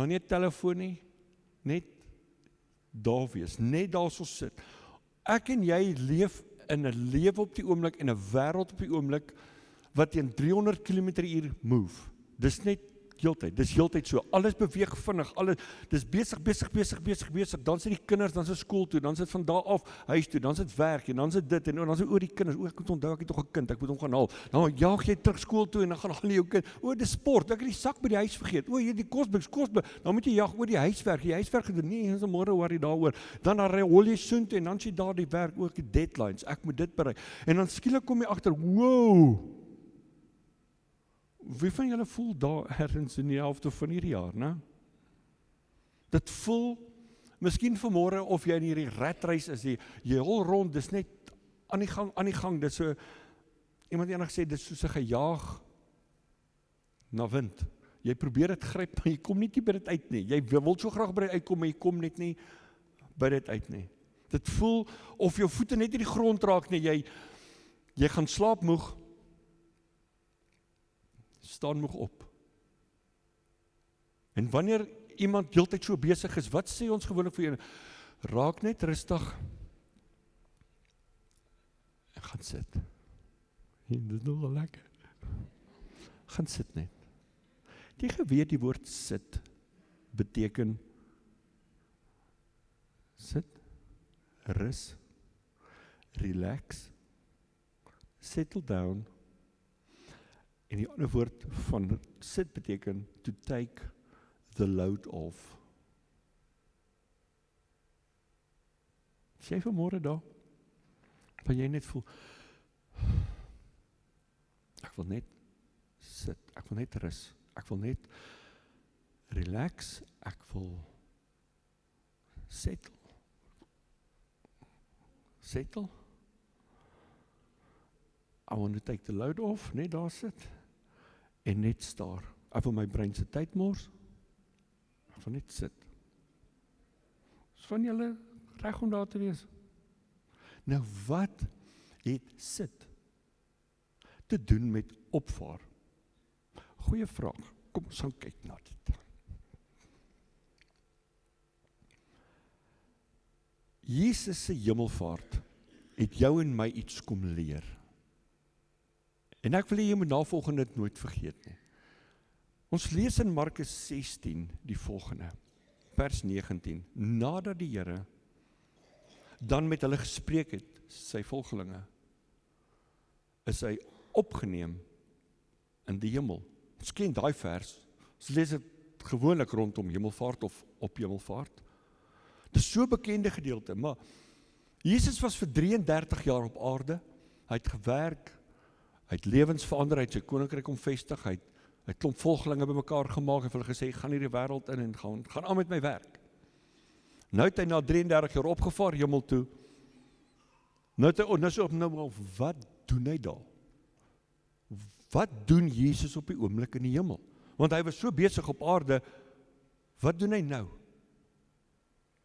nou nie 'n telefoon nie, net daar wees, net daar so sit. Ek en jy leef in 'n lewe op die oomblik en 'n wêreld op die oomblik wat teen 300 km/h move. Dis net heeltyd so. Alles beweeg vinnig, alles, dis besig, dan sit die kinders, dan sit skool toe, dan sit van daar af huis toe, dan sit werk, en dan sit dit, en dan sit oor die kinders, ek moet onthou, ek het tog 'n kind, ek moet hom gaan haal, dan jaag jy terug skool toe, en dan gaan al jou kind, dis sport, ek het die sak by die huis vergeet, jy die kosbus, dan moet jy jaag oor die huiswerk gedoen, nee, ons môre worry daaroor, dan hol jy soontoe, en dan sê daar die werk, ook die deadlines, ek moet dit bereik, en dan skielik kom jy agter, wow, wie van julle voel daar ergens in die helfte van hierdie jaar, né? Dit voel, miskien vanmôre of jy in hierdie ratreis is, jy hol rond, dis net aan die gang, dis so, iemand eendag sê, dis soos 'n gejaag na wind. Jy probeer dit gryp, maar jy kom net nie by dit uit nie. Jy wil so graag by dit uitkom, maar jy kom net nie by dit uit nie. Dit voel of jou voete net nie die grond raak nie, jy gaan slaap moeg, staan moeg op. En wanneer iemand heeltyd so besig is, wat sê ons gewoonlik vir jou? Raak net rustig en gaan sit. En dit is nogal lekker. Gaan sit net. Die geweet die woord sit beteken sit, rus, relax, settle down. En die ander woord van sit beteken to take the load off. As jy vanmôre daar, wat jy net voel, ek wil net sit, ek wil net rus, ek wil net relax, ek wil settle. I want to take the load off, net daar sit, en net staar. Ek wil my brein se tyd mors, ek wil net sit. Is van julle reg om daar te wees? Nou wat het sit te doen met opvaar? Goeie vraag, kom ons gaan kyk na dit. Jesus se hemelvaart het jou en my iets kom leer. En ek wil jy moet navolgende dit nooit vergeet nie. Ons lees in Markus 16 die volgende, vers 19, nadat die Here dan met hulle gespreek het, sy volgelinge, is hy opgeneem in die hemel. Ons ken daai vers, ons lees dit gewoonlik rondom hemelvaart of op hemelvaart. Dit is so bekende gedeelte, maar Jesus was vir 33 jaar op aarde, hy het gewerk, hy het lewens verander, hy het sy koninkryk omvestig, hy het klomp volgelinge bymekaar gemaak, en vir hulle gesê, gaan hierdie wêreld in en gaan aan met my werk. Nou het hy na 33 jaar opgevaar hemel toe. Wat doen hy daar? Wat doen Jesus op die oomblik in die hemel? Want hy was so besig op aarde, wat doen hy nou?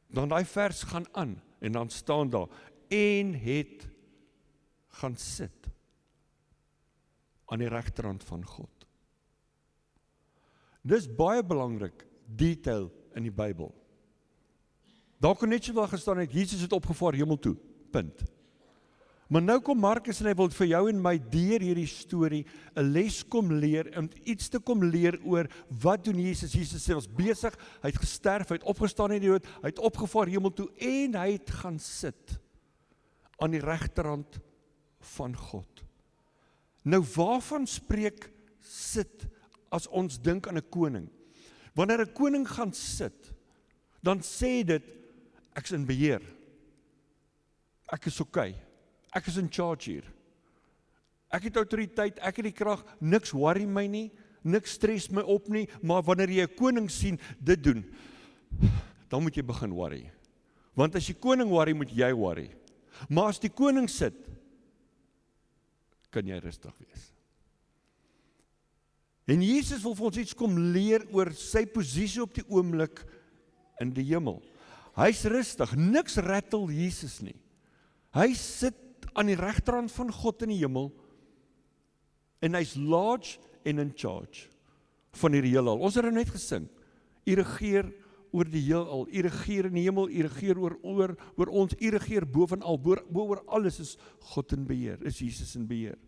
Dan daai vers gaan aan, en dan staan daar, en het gaan sit aan die regterhand van God. Dis baie belangrik, detail in die Bybel. Daar kon net so wel gestaan het, Jesus het opgevaar hemel toe, punt. Maar nou kom Markus en hy wil vir jou en my deur hierdie storie 'n les kom leer, en iets te kom leer oor wat doen Jesus. Jesus sê, was besig, hy het gesterf, hy het opgestaan uit die dood, hy het opgevaar hemel toe, en hy het gaan sit aan die regterhand van God. Nou waarvan spreek sit as ons dink aan 'n koning? Wanneer 'n koning gaan sit, dan sê dit, ek is in beheer, ek is okay, ek is in charge hier, ek het autoriteit, ek het die krag, niks worry my nie, niks stres my op nie, maar wanneer jy 'n koning sien, dit doen, dan moet jy begin worry. Want as die koning worry, moet jy worry. Maar as die koning sit, kan jy rustig wees. En Jesus wil vir ons iets kom leer oor sy posisie op die oomblik in die hemel. Hy's rustig, niks rattle Jesus nie. Hy sit aan die regterhand van God in die hemel, en hy's large en in charge van hierdie heelal. Ons het net gesing, U regeer oor die heelal, U regeer in die hemel, U regeer oor ons, U regeer bovenal, oor alles is God in beheer, is Jesus in beheer.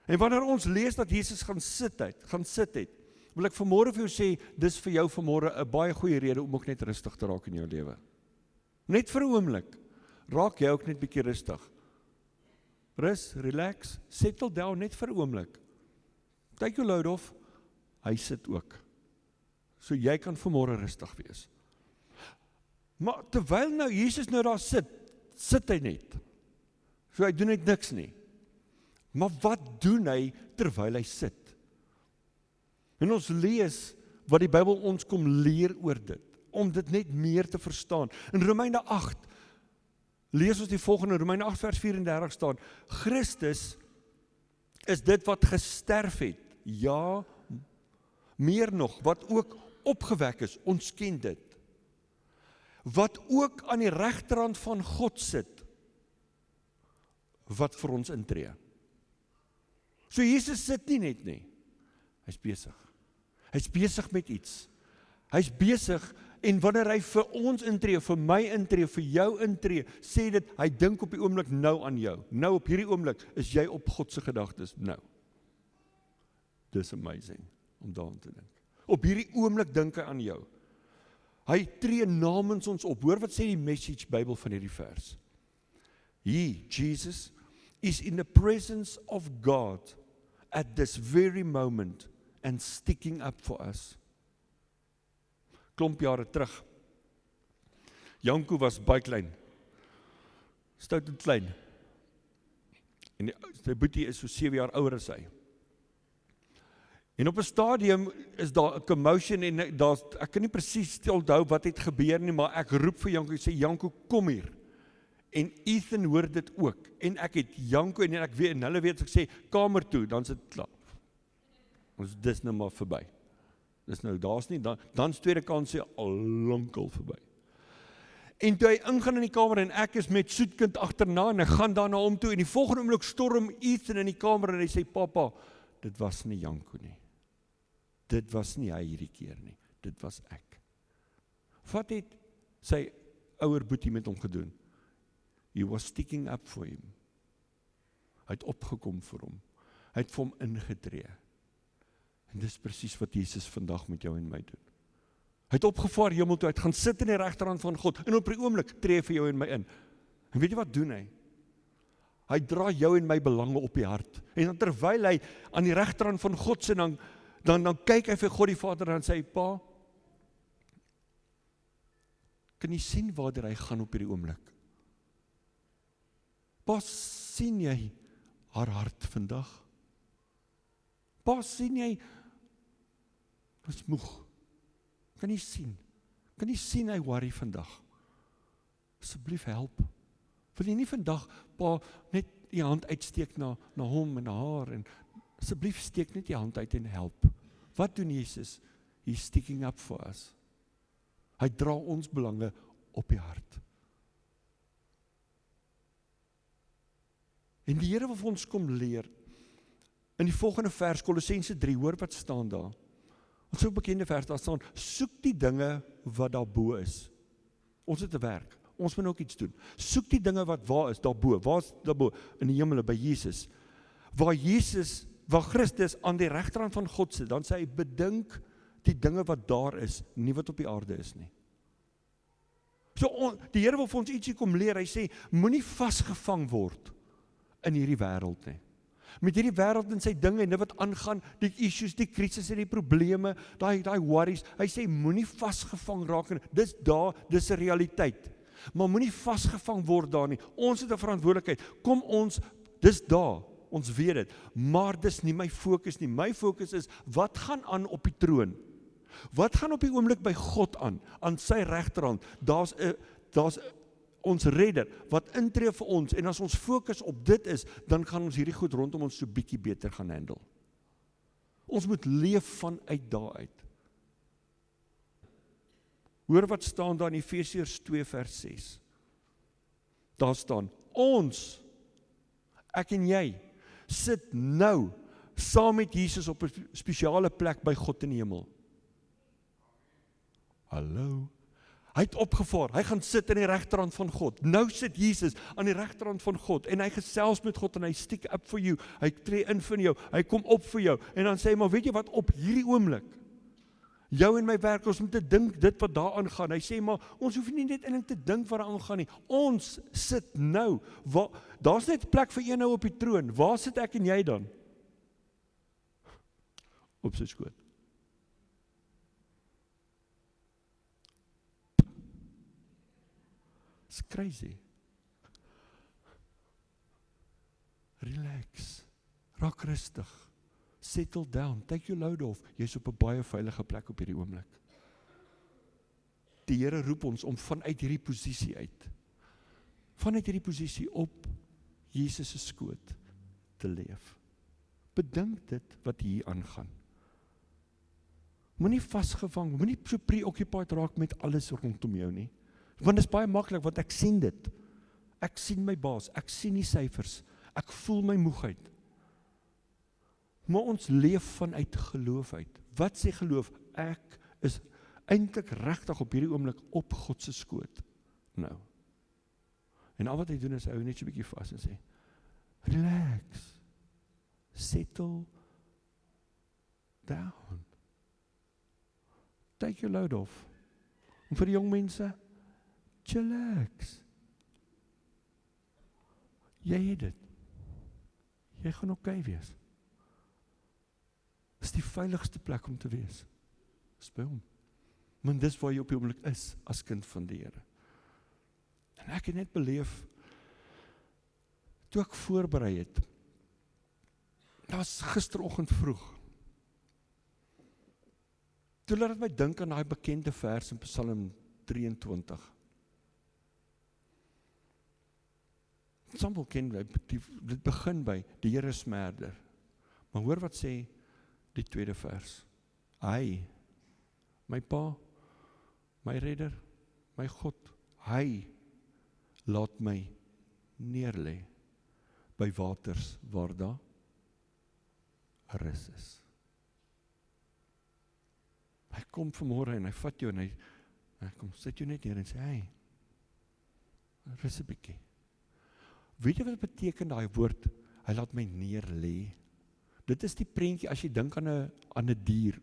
En wanneer ons lees dat Jesus gaan sit het, wil ek vanmôre vir jou sê, dis vir jou vanmôre 'n baie goeie rede om ook net rustig te raak in jou lewe. Net vir 'n oomblik, raak jy ook net bietjie rustig. Rus, relax, settle down, net vir 'n oomblik. Take your load off, hy sit ook. So jy kan vanmôre rustig wees. Maar terwyl nou Jesus nou daar sit hy net. So hy doen net niks nie. Maar wat doen hy terwyl hy sit? En ons lees wat die Bybel ons kom leer oor dit, om dit net meer te verstaan. In Romeine 8, lees ons die volgende, Romeine 8 vers 34 staan, Christus is dit wat gesterf het, ja, meer nog, wat ook opgewek is, ons ken dit, wat ook aan die regterhand van God sit, wat vir ons intree. So Jesus sit nie net nie, hy's besig. Hy's besig met iets. Hy's besig, en wanneer hy vir ons intree, vir my intree, vir jou intree, sê dit, hy dink op die oomblik nou aan jou. Nou op hierdie oomblik is jy op God se gedagtes nou. Dis amazing om daaraan te dink. Op hierdie oomblik dink hy aan jou. Hy tree namens ons op. Hoor wat sê die Message Bybel van hierdie vers. He, Jesus, is in the presence of God at this very moment and sticking up for us. Klomp jare terug. Janko was baie klein. Stout en klein. En sy boetie is so 7 jaar ouer as hy. En op 'n stadium is daar 'n commotion en ek kan nie presies onthou wat het gebeur nie, maar ek roep vir Janko en sê, Janko, kom hier. En Ethan hoor dit ook. En ek het Janko en ek weet, en hulle weet, ek sê, kamer toe, dan is dit klaar. Ons dis nou maar verby. Dis nou, daar's nie, dan's tweede kans al lankal verby. En toe hy ingaan in die kamer en ek is met soetkind agterna en ek gaan daarna om toe en die volgende oomblik storm Ethan in die kamer en hy sê, papa, dit was nie Janko nie. Dit was nie hy hierdie keer nie. Dit was ek. Wat het sy ouer boetie met hom gedoen? He was sticking up for him. Hy het opgekom vir hom. Hy het vir hom ingetree. En dis presies wat Jesus vandag met jou en my doen. Hy het opgevaar hemel toe, hy het gaan sit in die regterhand van God, en op die oomblik tree vir jou en my in. En weet jy wat doen hy? Hy dra jou en my belange op die hart. En dan terwyl hy aan die regterhand van God sit, dan kyk hy vir God die Vader en sê, Pa, kan jy sien waar hy gaan op hierdie oomblik? Pa, sien jy haar hart vandag? Pa, sien jy, ons moeg. Kan jy sien? Kan jy sien hy worry vandag? Asseblief help. Wil jy nie vandag, Pa, net die hand uitsteek na hom en na haar, en asseblief steek net die hand uit en help. Wat doen Jesus? He's sticking up for us. Hy dra ons belange op die hart. En die Here wil vir ons kom leer, in die volgende vers, Kolossense 3, hoor wat staan daar. Ons so 'n bekende vers, daar staan, soek die dinge wat daarbo is. Ons het 'n werk, ons moet ook iets doen. Soek die dinge wat waar is, daarbo. Waar is daarbo? In die hemele, by Jesus. Waar Christus aan die regterhand van God sit, dan sê hy, bedink die dinge wat daar is, nie wat op die aarde is nie. So, die Here wil vir ons ietsie kom leer, hy sê, moenie vasgevang word in hierdie wêreld nie. Met hierdie wêreld en sy dinge en dit wat aangaan, die issues, die krisis en die probleme, daai worries, hy sê, moenie vasgevang raak in, dis 'n realiteit. Maar moenie vasgevang word daar nie. Ons het 'n verantwoordelikheid. Kom ons, dis daar, ons weet dit, maar dis nie my fokus nie. My fokus is, wat gaan aan op die troon? Wat gaan op die oomblik by God aan sy regterhand? Daar's ons redder, wat intree vir ons, en as ons fokus op dit is, dan gaan ons hierdie goed rondom ons so bietjie beter gaan handle. Ons moet leef vanuit daaruit. Hoor wat staan daar in Efesiërs 2 vers 6. Daar staan, ons, ek en jy, sit nou, saam met Jesus op 'n spesiale plek by God in die hemel. Hallo? Hy het opgevaar, hy gaan sit in die regterhand van God. Nou sit Jesus aan die regterhand van God, en hy gesels met God, en hy stick up for you, hy tree in vir jou, hy kom op vir jou, en dan sê hy, maar weet jy wat, op hierdie oomblik, jou en my werk, ons moet te dink dit wat daar aangaan. Hy sê, maar ons hoef nie net eintlik te dink wat daar aangaan nie. Ons sit nou, daar's net plek vir een nou op die troon. Waar sit ek en jy dan? Op sy skoot. It's crazy. Relax. Raak rustig. Settle down, take your load off. Jy is op 'n baie veilige plek op hierdie oomblik. Die Here roep ons om vanuit hierdie posisie uit, vanuit hierdie posisie op Jesus se skoot te leef. Bedink dit wat hier aangaan. Moenie vasgevang, moenie so preoccupied raak met alles rondom jou nie. Want dit is baie maklik, want ek sien dit. Ek sien my baas, ek sien die syfers, ek voel my moegheid. Maar ons leef vanuit geloof uit. Wat sê geloof? Ek is eintlik regtig op hierdie oomblik op God se skoot. Nou. En al wat hy doen is, hy hou net so 'n bietjie vas en sê, relax, settle down. Take your load off. En vir die jong mense, chillax. Jy het dit. Jy gaan oké wees. Dis die veiligste plek om te wees. Dis by hom. Want dis waar jy op die oomblik is, as kind van die Here. En ek het net beleef, toe ek voorberei het, dit was gisteroggend vroeg, toe laat het my dink aan daai bekende vers in Psalm 23. Sampel ken, dit begin by, die Here is smerder. Maar hoor wat sê die tweede vers. Hy, my pa, my redder, my God, hy laat my neerlê by waters waar daar rus is. Hy kom vanmôre en hy vat jou en hy kom sit jou net neer en sê, hey, rus 'n bietjie. Weet jy wat beteken daai woord, hy laat my neerlê? Dit is die prentjie as jy dink aan 'n dier,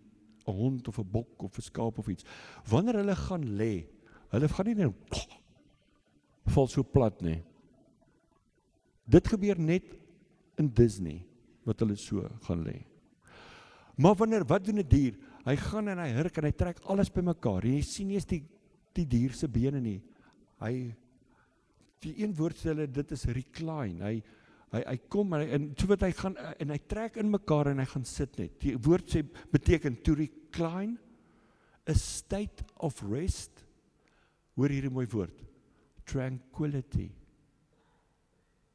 'n hond of 'n bok of 'n skaap of iets. Wanneer hulle gaan lê, hulle gaan nie net val so plat nie. Dit gebeur net in Disney wat hulle so gaan lê. Maar wat doen 'n dier? Hy gaan en hy hurk en hy trek alles bymekaar. Jy sien nie eens die dier se bene nie. Die een woord sê hulle, dit is recline. Hy kom en so wat hy gaan en hy trek in mekaar en hy gaan sit net. Die woord sê beteken to recline, a state of rest. Hoor hierdie mooi woord. Tranquility.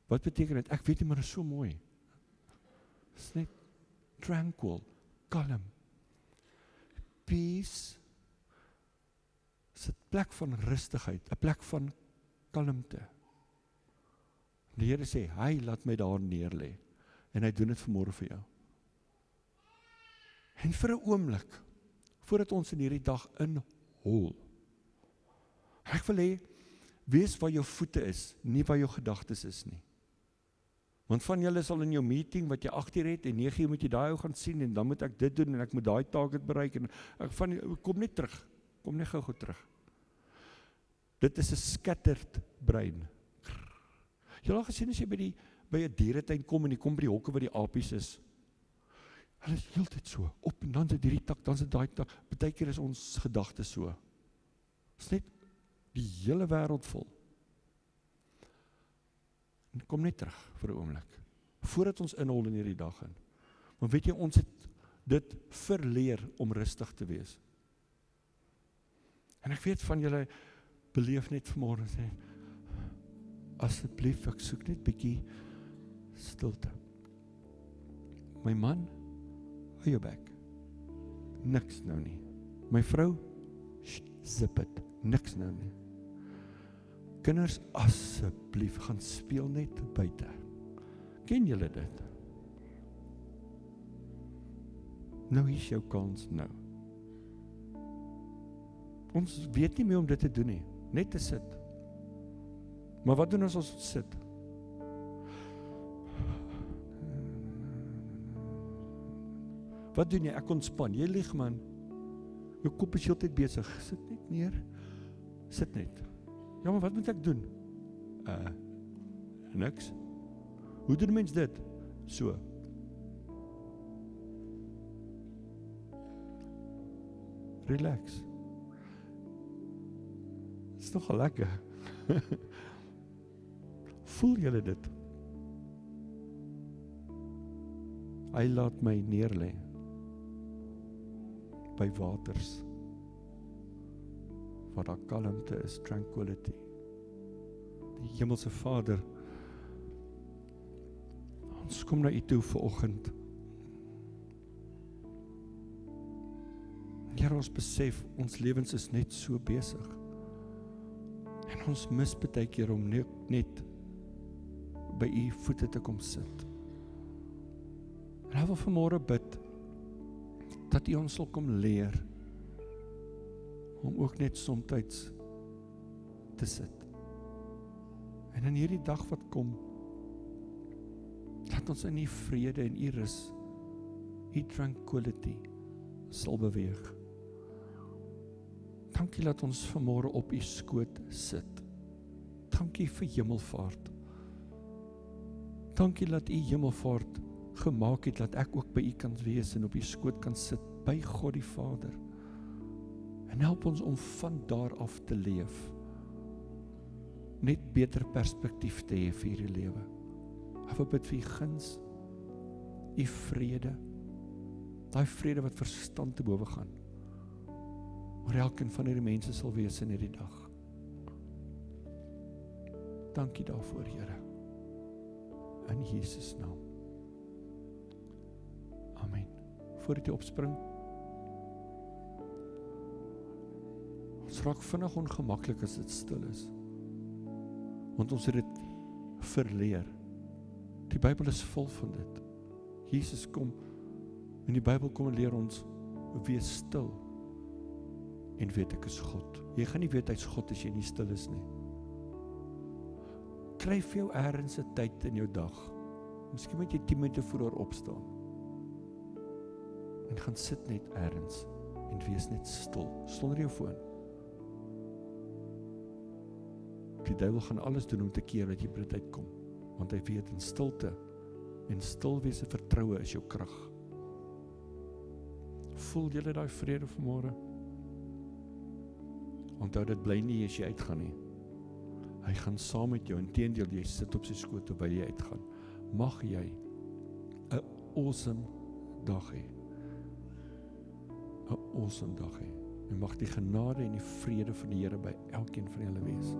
Wat beteken dit? Ek weet nie, maar dit is so mooi. Dit is net tranquil, kalm. Peace is 'n plek van rustigheid, 'n plek van kalmte. Die Here sê, hy laat my daar neerlê. En hy doen dit vanmôre vir jou. En vir 'n oomblik, voordat ons in hierdie dag inhol, ek wil hê, wees waar jou voete is, nie waar jou gedagtes is nie. Want van julle sal in jou meeting, wat jy 8 uur het, en 9 uur moet jy daai ou gaan sien, en dan moet ek dit doen, en ek moet daai target bereik, en ek kom net terug, kom net gou terug. Dit is 'n scattered brein. Jy het al gesien as jy by 'n dieretuin kom en jy kom by die hokke waar die apies is. Hulle is heeltyd so, op en dan sit hierdie tak, dan sit daai tak. Partykeer is ons gedagtes so. Dit is net die hele wêreld vol. En kom net terug vir 'n oomblik. Voordat ons inhol in hierdie dag in. Maar weet jy, ons het dit verleer om rustig te wees. En ek weet van julle beleef net vanmôre sê, asseblief, ek soek net bietjie stilte. My man, hou jou bek. Niks nou nie. My vrou, zip it. Niks nou nie. Kinders, asseblief, gaan speel net buite. Ken julle dit? Nou is jou kans nou. Ons weet nie meer om dit te doen nie, net te sit. Maar wat doen ons as ons sit? Wat doen jy? Ek ontspan. Jy lieg man. Jou kop is heeltyd besig. Sit net neer. Sit net. Ja, maar wat moet ek doen? Niks. Hoe doen mens dit? So. Relax. Is nogal lekker. Voel julle dit? Hy laat my neerlê by waters waar daar kalmte is, tranquility. Die Hemelse Vader, ons kom na U toe vanoggend. Here, ons besef, ons lewens is net so besig. En ons mis baie keer om net by U voete te kom sit. En ek wil vanmôre bid, dat U ons sal kom leer, om ook net somtyds te sit. En in hierdie dag wat kom, laat ons in U vrede en U rus, U tranquility, sal beweeg. Dankie dat ons vanmôre op U skoot sit. Dankie vir hemelvaart. Dankie dat U hemelvaart gemaak het, dat ek ook by U kan wees en op U skoot kan sit, by God die Vader. En help ons om van daar af te leef. Net beter perspektief te hê vir hierdie lewe. Ek wil bid vir U guns, U vrede, daai vrede wat verstand te bowe gaan, oor elkeen van hierdie mense sal wees in hierdie dag. Dankie daarvoor, Here. In Jesus naam. Amen. Voordat jy opspring, ons raak vinnig ongemaklik as dit stil is. Want ons het dit verleer. Die Bybel is vol van dit. Jesus kom, en die Bybel kom en leer ons, wees stil, en weet ek is God. Jy gaan nie weet hy's God as jy nie stil is nie. Kry vir jou ergens 'n tyd in jou dag. Miskien moet jy 10 minute vroeër opstaan. En gaan sit net ergens en wees net stil, sonder jou foon. Die duiwel gaan alles doen om te keer dat jy by dit uitkom, want hy weet in stilte en stil wees en vertroue is jou krag. Voel julle daai vrede vanmôre? Onthou, dit bly nie as jy uitgaan nie. Hy gaan saam met jou, inteendeel jy sit op sy skoot terwyl jy uitgaan. Mag jy 'n awesome dag hê. 'n awesome dag hê. En mag die genade en die vrede van die Here by elkeen van julle wees.